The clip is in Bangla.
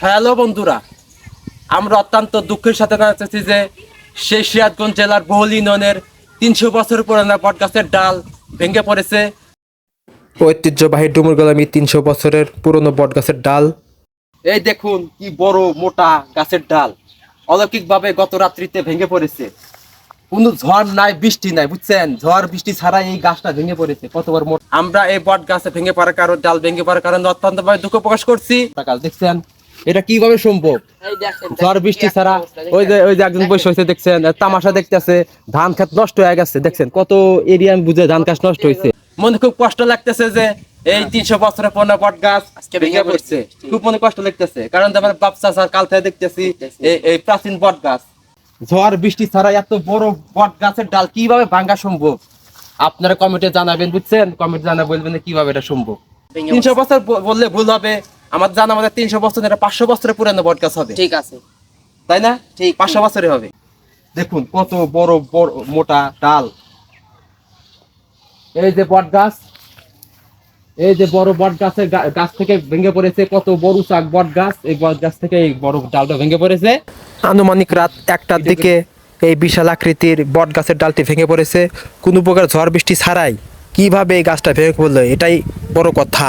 হ্যালো বন্ধুরা, আমরা অত্যন্ত দুঃখের সাথে জানাচ্ছি যে সেই সিরাজগঞ্জ জেলার বহুল ইউনিয়নের 300 বছর পুরানো বটগাছের ডাল ভেঙে পড়েছে। ঐতিহ্যবাহী ডুমুরগোলামি 300 বছরের পুরনো বটগাছের ডাল। এই দেখুন কি বড় মোটা গাছের ডাল অলৌকিকভাবে গত রাত্রিতে ভেঙে পড়েছে। কোনো ঝড় নাই, বৃষ্টি নাই, বুঝছেন? ঝড় বৃষ্টি ছাড়াই এই গাছটা ভেঙে পড়েছে। কত বড় মোটা! আমরা এই বট গাছে ভেঙে পড়ার কারণ, ডাল ভেঙে পড়ার কারণে অত্যন্ত দুঃখ প্রকাশ করছি। দেখছেন এটা কিভাবে সম্ভব? ঝড় বৃষ্টি ছাড়া ওই যে একজন বসে হয়েছে, দেখছেন তামাশা দেখতেছে। ধান ক্ষেত নষ্ট হয়ে গেছে, দেখছেন কত এরিয়া বুঝে ধান গাছ নষ্ট হয়েছে। মনে খুব কষ্ট লাগতেছে যে এই 300 বছরের পুরনো বট গাছ আজকে ভেঙে পড়ছে। খুব মনে কষ্ট লাগতেছে, কারণ আমার বাপ চাচা কাল থেকে দেখতেছি এই প্রাচীন বট গাছ। ঝড় বৃষ্টি ছাড়া এত বড় বট গাছের ডাল কিভাবে ভাঙা সম্ভব? আপনারা কমেন্টে জানাবেন, বুঝছেন? কমেন্ট জানা বলবেন কিভাবে এটা সম্ভব। 300 বছর বললে ভুল হবে। আমার জানা আমাদের 300 বছর এটা 500 বছরের পুরানো বট গাছ হবে। ঠিক আছে, তাই না? ঠিক 500 বছরে হবে। দেখুন কত বড় বড় মোটা ডাল। এই যে বট গাছ, এই যে বড় বট গাছের গাছ থেকে ভেঙে পড়েছে। কত বড় চাক বট গাছ, এই বট গাছ থেকে এই বড় ডালটা ভেঙে পড়েছে। আনুমানিক রাত 1টার দিকে এই বিশাল আকৃতির বট গাছের ডালটি ভেঙে পড়েছে কোনো প্রকার ঝড় বৃষ্টি ছাড়াই। কিভাবে এই গাছটা ভেঙে পড়লো এটাই বড় কথা।